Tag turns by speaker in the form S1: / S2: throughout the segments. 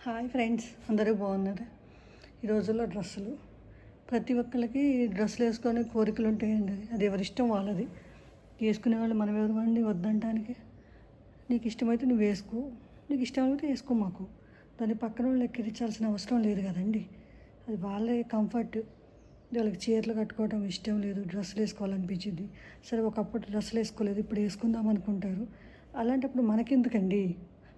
S1: Hi friends, అందరూ బాగున్నారు. ఈ రోజుల్లో డ్రెస్సులు ప్రతి ఒక్కరికి డ్రెస్సులు వేసుకొని కోరికలు ఉంటాయండి. అది ఎవరిష్టం వాళ్ళది. వేసుకునే వాళ్ళు మనం ఎవరివండి వద్దంటానికి. నీకు ఇష్టమైతే నువ్వు వేసుకో, నీకు ఇష్టమైతే వేసుకో. మాకు దాన్ని పక్కన వాళ్ళు ఎక్కిరించాల్సిన అవసరం లేదు కదండి. అది వాళ్ళే కంఫర్ట్. వాళ్ళకి చీరలు కట్టుకోవడం ఇష్టం లేదు, డ్రెస్సులు వేసుకోవాలనిపించింది. సరే, ఒకప్పుడు డ్రెస్సులు వేసుకోలేదు, ఇప్పుడు వేసుకుందాం అనుకుంటారు. అలాంటప్పుడు మనకెందుకండి?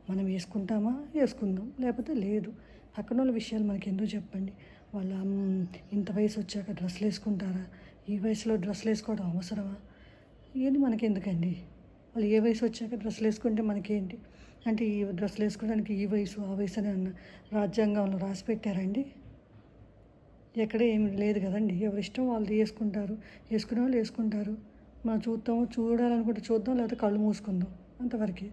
S1: మనం వేసుకుంటామా, వేసుకుందాం, లేకపోతే లేదు. పక్కన వాళ్ళ విషయాలు మనకి ఎందుకు చెప్పండి. వాళ్ళ ఇంత వయసు వచ్చాక డ్రెస్సులు వేసుకుంటారా? ఈ వయసులో డ్రెస్సులు వేసుకోవడం అవసరమా? ఇవన్నీ మనకెందుకండి? వాళ్ళు ఏ వయసు వచ్చాక డ్రెస్సులు వేసుకుంటే మనకేంటి? అంటే ఈ డ్రెస్సులు వేసుకోవడానికి ఈ వయసు ఆ వయసు అని అన్న రాజ్యాంగంలో రాసి పెట్టారండి? ఎక్కడ ఏమి లేదు కదండి. ఎవరి ఇష్టం వాళ్ళు వేసుకుంటారు. వేసుకునే వాళ్ళు వేసుకుంటారు. మనం చూడాలనుకుంటే చూద్దాం, లేకపోతే కళ్ళు మూసుకుందాం, అంతవరకే.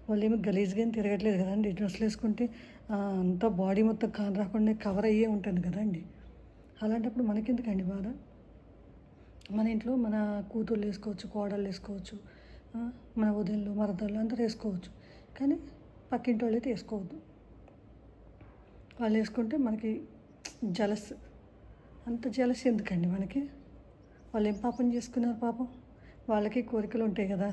S1: వాళ్ళు ఏమి గలీజ్గా ఏం తిరగట్లేదు కదండి. డ్రెస్సులు వేసుకుంటే అంతా బాడీ మొత్తం కాని రాకుండా కవర్ అయ్యే ఉంటుంది కదండి. అలాంటప్పుడు మనకెందుకండి బాధ? మన ఇంట్లో మన కూతుర్లు వేసుకోవచ్చు, కోడళ్ళు వేసుకోవచ్చు, మన వదినలు మరదళ్ళు అందరూ వేసుకోవచ్చు. కానీ పక్కింటి వాళ్ళు అయితే వేసుకోవద్దు. వాళ్ళు వేసుకుంటే మనకి జలస్. అంత జలస్ ఎందుకండి మనకి? వాళ్ళు ఏం పాపం చేసుకున్నారు పాపం? వాళ్ళకి కోరికలు ఉంటాయి కదా,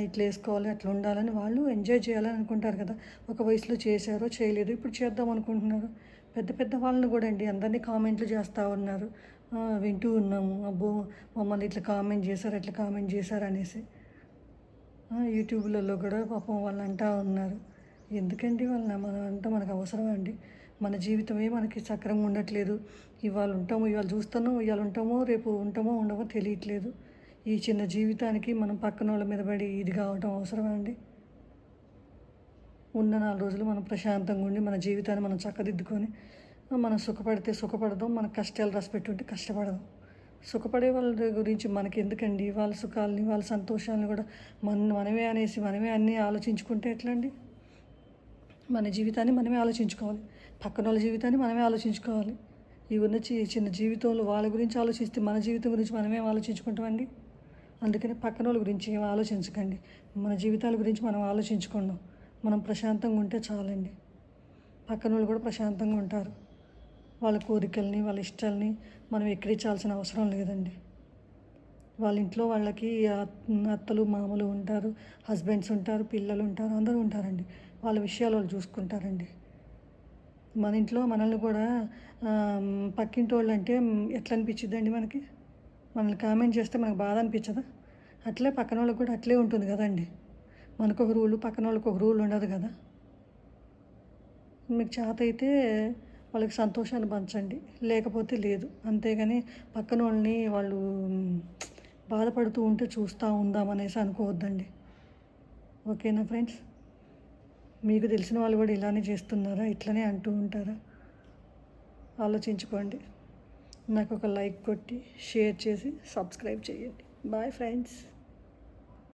S1: ఇట్లా వేసుకోవాలి, అట్లా ఉండాలని. వాళ్ళు ఎంజాయ్ చేయాలని అనుకుంటారు కదా. ఒక వయసులో చేశారో చేయలేదు, ఇప్పుడు చేద్దాం అనుకుంటున్నారు. పెద్ద పెద్ద వాళ్ళని కూడా అండి అందరినీ కామెంట్లు చేస్తూ ఉన్నారు. వింటూ ఉన్నాము, అబ్బో మమ్మల్ని ఇట్లా కామెంట్ చేశారు, అట్లా కామెంట్ చేశారు అనేసి. యూట్యూబ్లలో కూడా పాపం వాళ్ళు అంటూ ఉన్నారు. ఎందుకండి వాళ్ళని మనం అంటే మనకు అవసరం అండి? మన జీవితమే మనకి సక్రమంగా ఉండట్లేదు. ఇవాళ ఉంటామో, ఇవాళ చూస్తామో, ఇవాళ ఉంటామో, రేపు ఉంటామో ఉండమో తెలియట్లేదు. ఈ చిన్న జీవితానికి మనం పక్కన వాళ్ళ మీద పడి ఇది కావటం అవసరమా అండి? ఉన్న 4 రోజులు మనం ప్రశాంతంగా ఉండి మన జీవితాన్ని మనం చక్కదిద్దుకొని మనం సుఖపడితే సుఖపడదాం, మన కష్టాలు రాసిపెట్టుంటే కష్టపడదాం. సుఖపడే వాళ్ళ గురించి మనకి ఎందుకండి? వాళ్ళ సుఖాలని వాళ్ళ సంతోషాలను కూడా మనమే అనేసి మనమే అన్నీ ఆలోచించుకుంటే ఎట్లా అండి? మన జీవితాన్ని మనమే ఆలోచించుకోవాలి, పక్కన వాళ్ళ జీవితాన్ని మనమే ఆలోచించుకోవాలి. ఈ ఉన్న చిన్న జీవితంలో వాళ్ళ గురించి ఆలోచిస్తే మన జీవితం గురించి మనమేం ఆలోచించుకుంటామండి? అందుకని పక్కన వాళ్ళ గురించి ఏం ఆలోచించకండి. మన జీవితాల గురించి మనం ఆలోచించుకున్నాం. మనం ప్రశాంతంగా ఉంటే చాలండి. పక్కన వాళ్ళు కూడా ప్రశాంతంగా ఉంటారు. వాళ్ళ కోరికల్ని వాళ్ళ ఇష్టాలని మనం ఎక్కిరించాల్సిన అవసరం లేదండి. వాళ్ళ ఇంట్లో వాళ్ళకి అత్తలు మామలు ఉంటారు, హస్బెండ్స్ ఉంటారు, పిల్లలు ఉంటారు, అందరూ ఉంటారండి. వాళ్ళ విషయాలు వాళ్ళు చూసుకుంటారండి. మన ఇంట్లో మనల్ని కూడా పక్కింటి వాళ్ళు అంటే ఎట్లా అనిపించిద్దండి మనకి? మనల్ని కామెంట్ చేస్తే మనకు బాధ అనిపించదా? అట్లే పక్కన వాళ్ళకి కూడా అట్లే ఉంటుంది కదండి. మనకు ఒక రూలు, పక్కన వాళ్ళకి ఒక రూల్ ఉండదు కదా. మీకు చేత అయితే వాళ్ళకి సంతోషాన్ని పంచండి, లేకపోతే లేదు. అంతేగాని పక్కన వాళ్ళని వాళ్ళు బాధపడుతూ ఉంటే చూస్తూ ఉందామనేసి అనుకోవద్దండి. ఓకేనా ఫ్రెండ్స్? మీకు తెలిసిన వాళ్ళు కూడా ఇలానే చేస్తున్నారా? ఇట్లనే అంటూ ఉంటారా? ఆలోచించుకోండి. నాకు ఒక లైక్ కొట్టి షేర్ చేసి సబ్స్క్రైబ్ చేయండి. Bye friends.